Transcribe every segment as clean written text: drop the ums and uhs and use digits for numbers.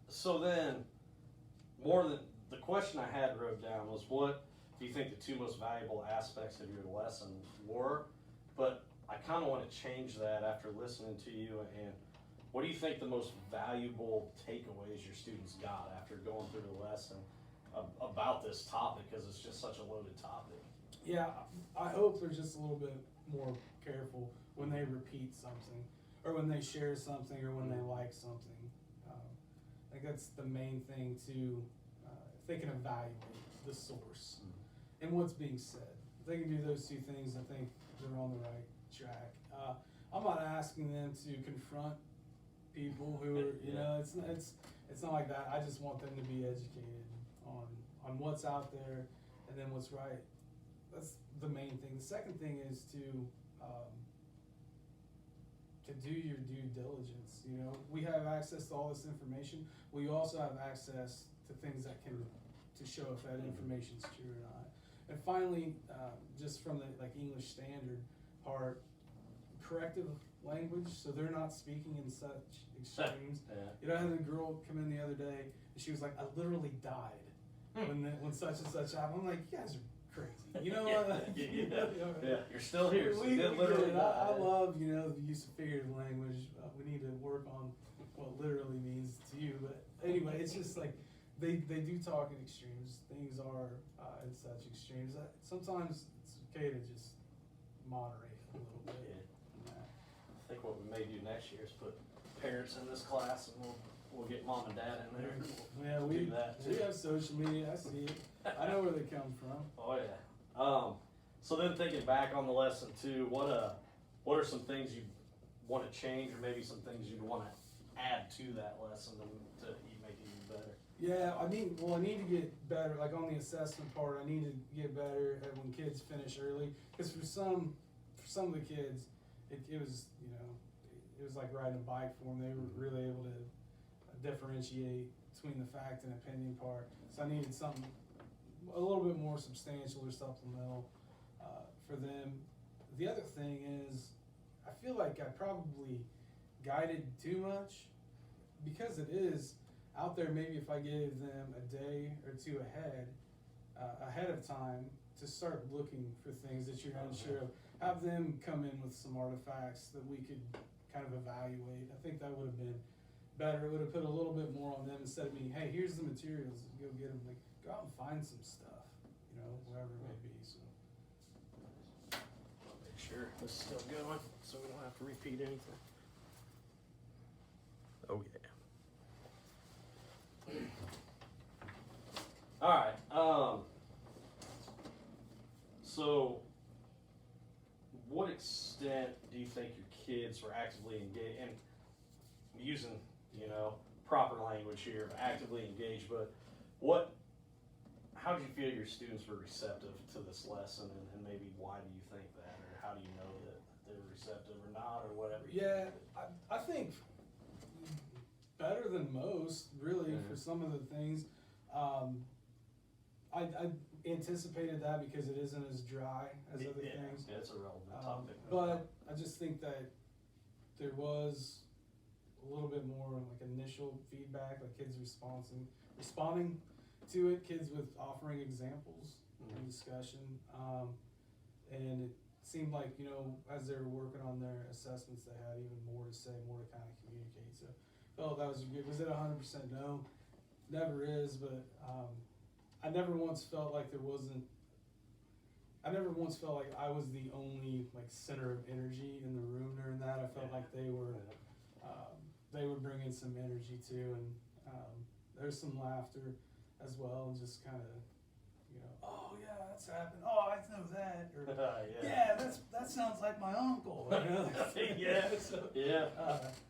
So then, more than the question I had wrote down was, what do you think the two most valuable aspects of your lesson were? But I kind of want to change that after listening to you. And what do you think the most valuable takeaways your students got after going through the lesson about this topic, because it's just such a loaded topic? Yeah, I hope they're just a little bit more careful when they repeat something, or when they share something, or when they like something. I think that's the main thing to, if they can evaluate the source and what's being said. If they can do those two things, I think they're on the right track. I'm not asking them to confront people who are, you know, it's not like that. I just want them to be educated on what's out there and then what's right. That's the main thing. The second thing is to do your due diligence. You know, we have access to all this information. We also have access to things that can to show if that information is true or not. And finally, just from the English standard part, corrective language, so they're not speaking in such extremes. You know, I had a girl come in the other day and she was like, "I literally died when such and such happened." I'm like, "You guys are crazy." You know what? Yeah, you're still here. So you did literally die. I love, you know, the use of figurative language. We need to work on what literally means to you. But anyway, it's just like they do talk in extremes. Things are in such extremes. Sometimes it's okay to just moderate a little bit. Yeah. I think what we may do next year is put parents in this class, and we'll get mom and dad in there. Yeah, We'll do that too. We have social media. I see it. I know where they come from. Oh yeah. So then thinking back on the lesson too, what are some things you want to change, or maybe some things you'd want to add to that lesson to make it even better? Yeah, I need to get better, like on the assessment part. I need to get better at when kids finish early, because for some of the kids, it was, you know, it was like riding a bike for them. They were really able to differentiate between the fact and opinion part. So I needed something a little bit more substantial or supplemental for them. The other thing is, I feel like I probably guided too much, because it is out there. Maybe if I gave them a day or two ahead of time to start looking for things that you're unsure of, have them come in with some artifacts that we could kind of evaluate. I think that would have been better. It would have put a little bit more on them instead of me, "Hey, here's the materials, go get them." Like, go out and find some stuff, you know, wherever it may be. So I'll make sure this is still going, so we don't have to repeat anything. Oh yeah. All right. So, what extent do you think your kids were actively engaged, and using, you know, proper language here, actively engaged, but how do you feel your students were receptive to this lesson, and maybe why do you think that, or how do you know that they're receptive or not, or whatever? yeah, I think better than most, really, for some of the things. I anticipated that because it isn't as dry as other things. Yeah, it's a relevant topic. But I just think that there was a little bit more like initial feedback, like kids responding to it, kids with offering examples and discussion. And it seemed like, you know, as they were working on their assessments, they had even more to say, more to kind of communicate. So I felt that was good. Was it 100% no? Never is, but I never once felt like I was the only like center of energy in the room during that. I felt like they were bringing some energy too, and there's some laughter as well, and just kind of, you know, "Oh yeah, that's happened. Oh, I know that," or yeah, that sounds like my uncle. You know?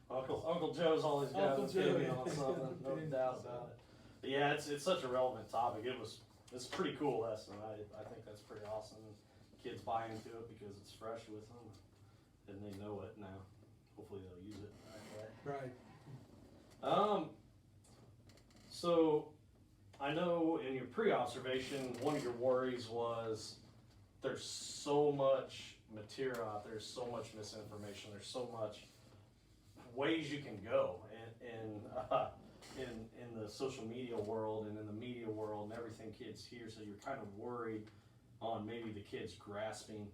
Uncle Joe's always got an opinion on something, no Opinion, doubt about it. But yeah, it's such a relevant topic. It's a pretty cool lesson. I think that's pretty awesome. Kids buy into it because it's fresh with them, and they know it now. Hopefully they'll use it the right way. Right. So I know in your pre-observation, one of your worries was there's so much material out there, so much misinformation, there's so much ways you can go, and in the social media world and in the media world and everything kids hear, so you're kind of worried on maybe the kids grasping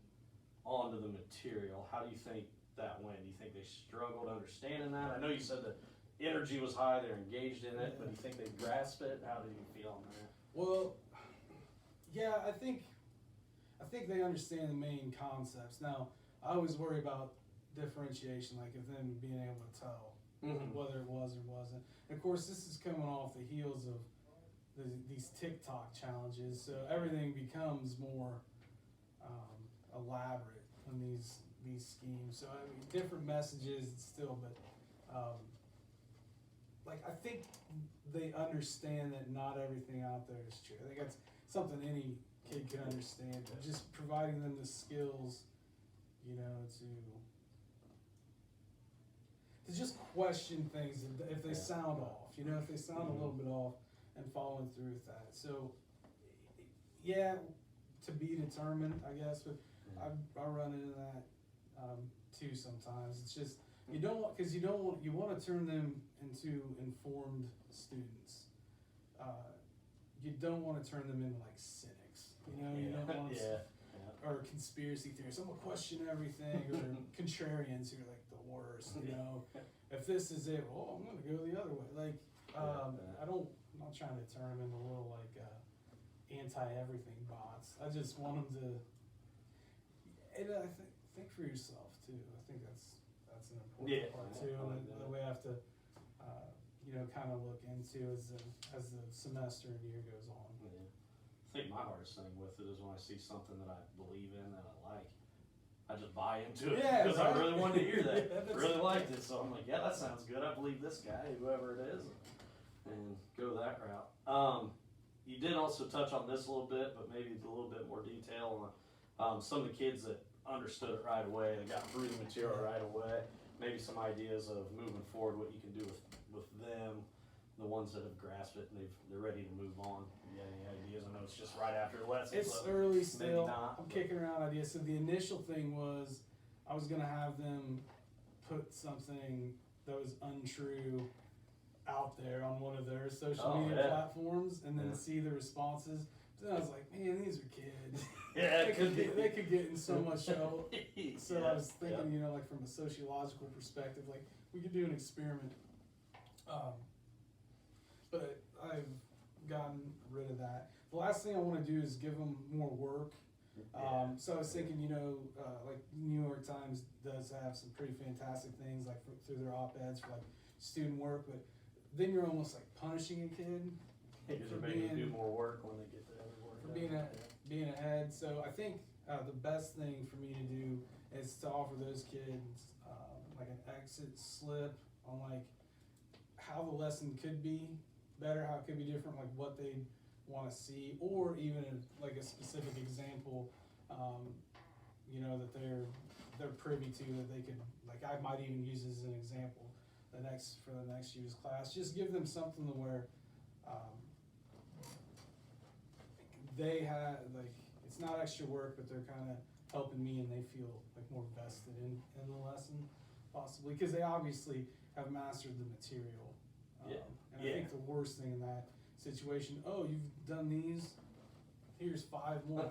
onto the material. How do you think that went? Do you think they struggled understanding that? I know you said the energy was high, they're engaged in it, but do you think they grasp it? How do you feel on that? Well, yeah, I think they understand the main concepts. Now, I always worry about differentiation, like if them being able to tell whether it was or wasn't. And of course, this is coming off the heels of these TikTok challenges, so everything becomes more elaborate in these schemes. So I mean, different messages still, but like I think they understand that not everything out there is true. I think that's something any kid can understand. But just providing them the skills, you know, to just question things if they sound off. You know, if they sound a little bit off, and following through with that. So, yeah, to be determined, I guess. But I run into that too sometimes. It's just you want to turn them into informed students. You don't want to turn them into like cynics. You know, you don't want to, or conspiracy theorists. I'm gonna question everything, or contrarians who are like the worst. You know, if this is it, well, I'm gonna go the other way. Like, I'm not trying to turn them into little like anti-everything bots. I just want them to. And I think for yourself too. I think that's an important part too, and that we have to, kind of look into as the semester and year goes on. Yeah. I think my hardest thing with it is when I see something that I believe in that I like, I just buy into it because I really wanted to hear that. Really liked it, so I'm like, yeah, that sounds good. I believe this guy, whoever it is, and go that route. You did also touch on this a little bit, but maybe a little bit more detail on some of the kids that understood it right away, they got through the material right away. Maybe some ideas of moving forward, what you can do with them, the ones that have grasped it and they're ready to move on. You got any ideas? I know it's just right after the lesson. It's so early still. I'm not, kicking around ideas. So the initial thing was I was gonna have them put something that was untrue out there on one of their social media platforms and then see the responses. But then I was like, man, these are kids. Yeah, they could get in so much trouble. So I was thinking, like from a sociological perspective, like we could do an experiment. But I've gotten rid of that. The last thing I want to do is give them more work. So I was thinking, like New York Times does have some pretty fantastic things, like through their op-eds for like student work, but then you're almost like punishing a kid for making them do more work when they get there. For being ahead. So I think the best thing for me to do is to offer those kids like an exit slip on like how the lesson could be better, how it could be different, like what they want to see, or even like a specific example, that they're privy to that they could, like I might even use as an example for the next year's class. Just give them something to where they have like it's not extra work, but they're kind of helping me and they feel like more vested in the lesson possibly because they obviously have mastered the material. And I think the worst thing in that situation, oh, you've done these, here's 5 more.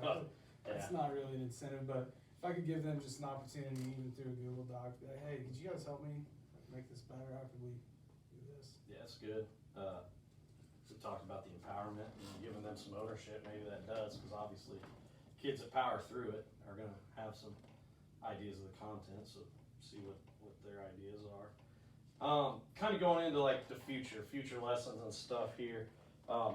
That's not really an incentive, but if I could give them just an opportunity, even through a Google Doc, be like, hey, could you guys help me make this better? How could we do this? Yeah, that's good. We talked about the empowerment and giving them some ownership. Maybe that does, because obviously kids that power through it are going to have some ideas of the content, so see what their ideas are. Kind of going into like the future lessons and stuff here.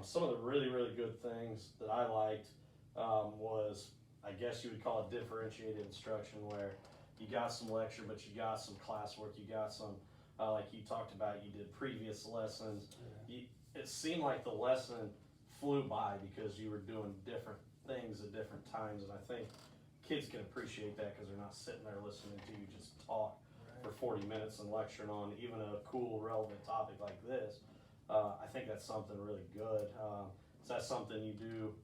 Some of the really, really good things that I liked was, I guess you would call it differentiated instruction, where you got some lecture, but you got some classwork, you got some, like you talked about, you did previous lessons. It seemed like the lesson flew by because you were doing different things at different times, and I think kids can appreciate that because they're not sitting there listening to you just talk for 40 minutes and lecturing on even a cool, relevant topic like this. I think that's something really good. Is that something you do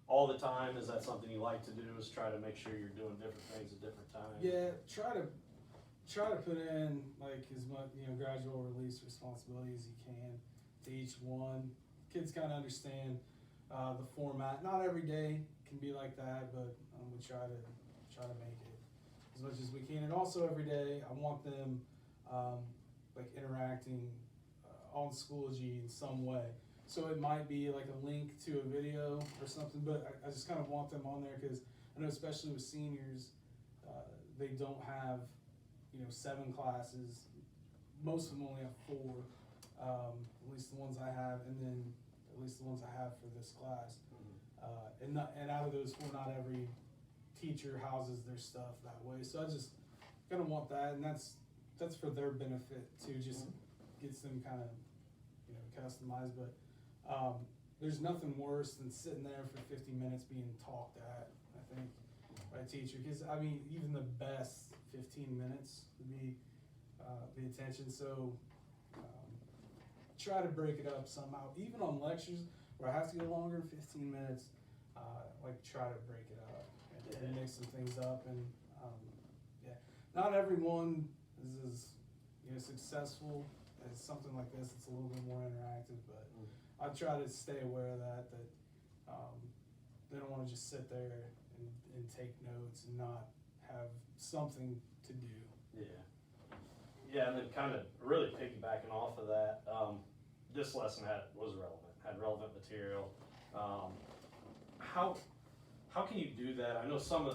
all the time? Is that something you like to do, is try to make sure you're doing different things at different times? Yeah, try to put in like as much, gradual release responsibility as you can to each one. Kids kind of understand the format. Not every day can be like that, but we try to make it as much as we can. And also every day, I want them like interacting on Schoology in some way. So it might be like a link to a video or something, but I just kind of want them on there because I know especially with seniors, they don't have, 7 classes. Most of them only have 4, at least the ones I have, and then at least the ones I have for this class. And out of those 4, not every teacher houses their stuff that way. So I just kind of want that, and that's for their benefit too. Just gets them kind of, customized. But there's nothing worse than sitting there for 50 minutes being talked at, I think, by a teacher. Because I mean, even the best 15 minutes would be the attention. So try to break it up somehow. Even on lectures where I have to go longer than 15 minutes, like try to break it up and mix some things up. And not everyone is as successful as something like this. It's a little bit more interactive, but I try to stay aware of that they don't want to just sit there and take notes and not have something to do. Yeah, and then kind of really piggybacking off of that, this lesson was had relevant material. How can you do that? I know some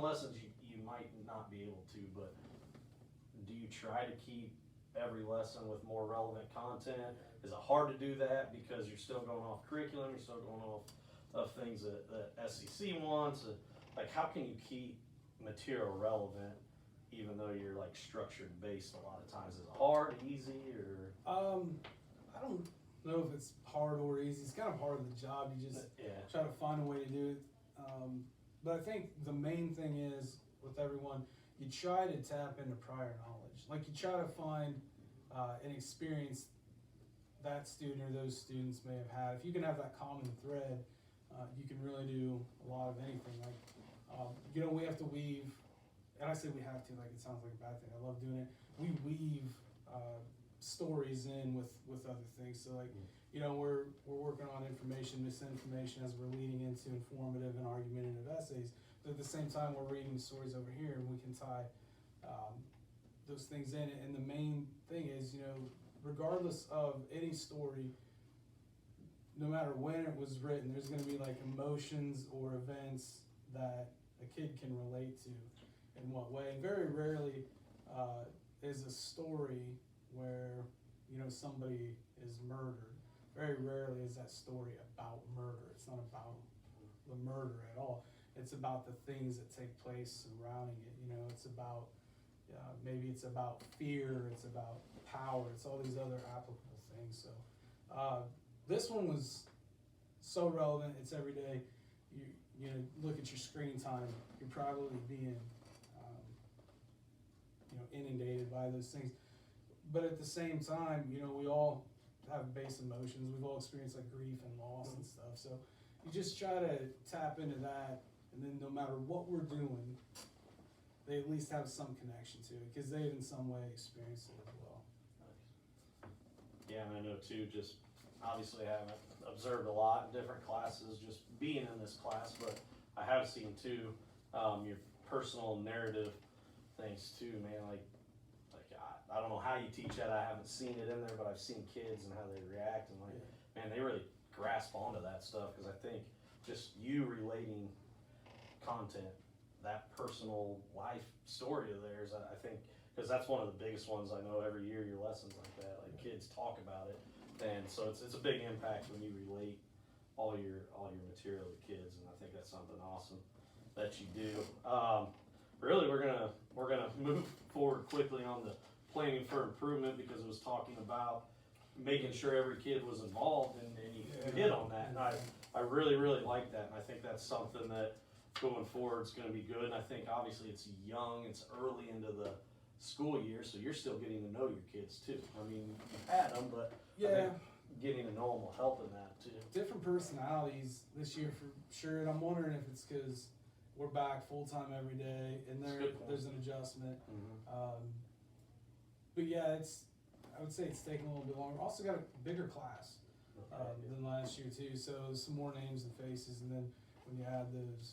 lessons you might not be able to, but do you try to keep every lesson with more relevant content? Is it hard to do that because you're still going off curriculum, you're still going off of things that SEC wants? Like, how can you keep material relevant even though you're like structured based a lot of times? Is it hard, easy, or? I don't know if it's hard or easy. It's kind of part of the job. You just try to find a way to do it. But I think the main thing is with everyone, you try to tap into prior knowledge. Like you try to find an experience that student or those students may have had. If you can have that common thread, you can really do a lot of anything. Like, we have to weave, and I say we have to, like it sounds like a bad thing. I love doing it. We weave stories in with other things. So like, we're working on information, misinformation as we're leading into informative and argumentative essays. But at the same time, we're reading stories over here, and we can tie those things in. And the main thing is, regardless of any story, no matter when it was written, there's going to be like emotions or events that a kid can relate to in what way. And very rarely is a story where, somebody is murdered. Very rarely is that story about murder. It's not about the murder at all. It's about the things that take place surrounding it. It's about, maybe it's about fear, it's about power, it's all these other applicable things. So this one was so relevant. It's every day. You look at your screen time, you're probably being inundated by those things. But at the same time, we all have base emotions. We've all experienced like grief and loss and stuff. So you just try to tap into that, and then no matter what we're doing, they at least have some connection to it because they've in some way experienced it as well. Yeah, and I know too, just obviously I haven't observed a lot in different classes, just being in this class, but I have seen too, your personal narrative things too, man. Like I don't know how you teach that. I haven't seen it in there, but I've seen kids and how they react, and like, man, they really grasp onto that stuff. Because I think just you relating content, that personal life story of theirs, I think, because that's one of the biggest ones I know every year. Your lessons like that, like kids talk about it, and so it's a big impact when you relate all your material to kids, and I think that's something awesome that you do. Really, we're gonna move forward quickly on the planning for improvement because it was talking about making sure every kid was involved, and you hit on that, and I really like that, and I think that's something that going forward is going to be good. And I think obviously it's young, it's early into the school year, so you're still getting to know your kids too. I mean, you've had them, but I think getting to know them will help in that too. Different personalities this year for sure, and I'm wondering if it's because we're back full time every day, and there's an adjustment. But yeah, I would say it's taking a little bit longer. Also got a bigger class than last year too, so some more names and faces, and then when you add those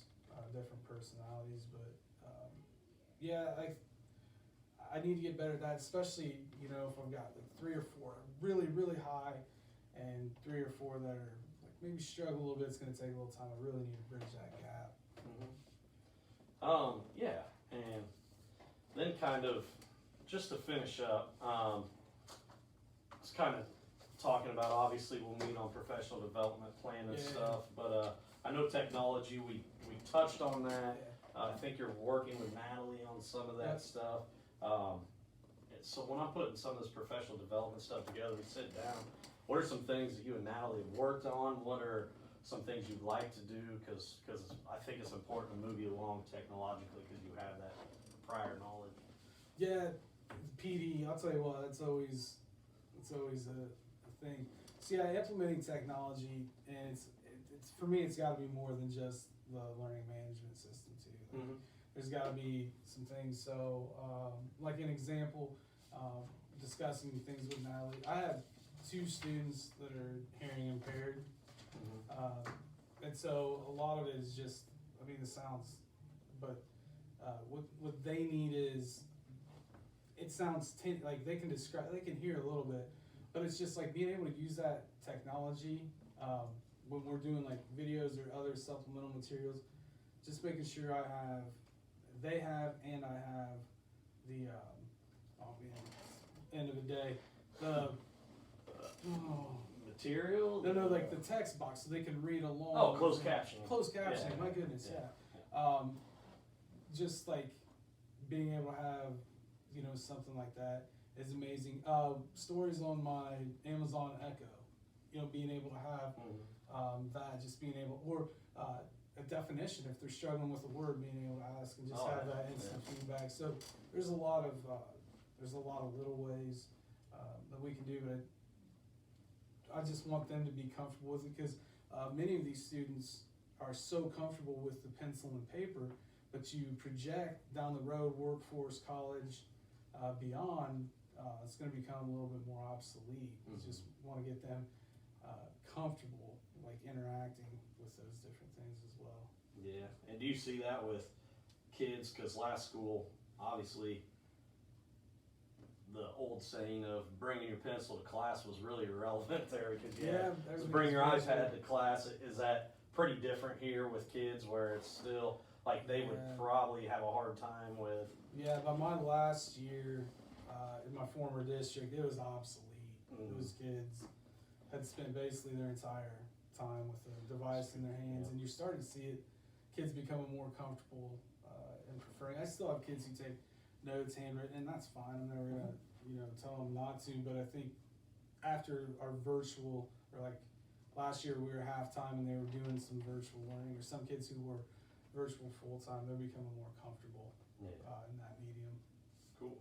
different personalities, but yeah, I need to get better at that, especially, you know, if I've got like 3 or 4 really, really high and 3 or 4 that are like maybe struggle a little bit, it's gonna take a little time. I really need to bridge that gap. Yeah, and then kind of, just to finish up, it's kind of talking about, obviously we'll meet on professional development plan and Yeah. stuff, but I know technology, we touched on that. I think you're working with Natalie on some of that Yep. stuff. So when I'm putting some of this professional development stuff together, we sit down, what are some things that you and Natalie have worked on? What are some things you'd like to do? Cause I think it's important to move you along technologically, cause you have that prior knowledge. Yeah, PD, I'll tell you what, it's always a thing. So yeah, implementing technology, and it's for me, it's gotta be more than just the learning management system too. Like, there's gotta be some things, so, like an example, discussing things with Natalie, I have 2 students that are hearing impaired. And so a lot of it is just, I mean, the sounds, but, what they need is, it sounds like they can describe, they can hear a little bit, but it's just like being able to use that technology, when we're doing like videos or other supplemental materials, just making sure they have, and I have the, oh man, end of the day, Material? no, like the text box, so they can read along. Oh, closed captioning. Closed captioning, Yeah. my goodness, Yeah. yeah. Just like being able to have, you know, something like that is amazing. Stories on my Amazon Echo, you know, being able to have that, just being able, or a definition if they're struggling with a word, being able to ask and just Oh, have yeah, that instant feedback. So there's a lot of little ways that we can do, but I just want them to be comfortable with it, because many of these students are so comfortable with the pencil and paper, but you project down the road, workforce, college, beyond, it's gonna become a little bit more obsolete. Just wanna get them comfortable, like interacting with those different things as well. Yeah, and do you see that with kids? Cause last school, obviously, the old saying of bringing your pencil to class was really irrelevant there, because bring your iPad to class. Is that pretty different here with kids, where it's still, like, they would probably have a hard time with? Yeah, by my last year, in my former district, it was obsolete. Those kids had spent basically their entire time with a device in their hands, and you're starting to see it, kids becoming more comfortable and preferring. I still have kids who take notes handwritten, and that's fine. I'm never gonna, you know, tell them not to, but I think after our virtual, or like last year we were halftime and they were doing some virtual learning, or some kids who were virtual full-time, they're becoming more comfortable in that medium. Cool.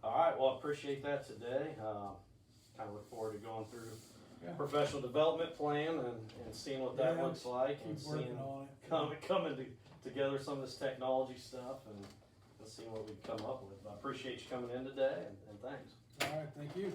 All right, well, I appreciate that today. Kind of look forward to going through professional development plan and seeing what that looks like, and Keep working seeing on it. coming together some of this technology stuff, and seeing what we come up with. I appreciate you coming in today, and thanks. All right, thank you.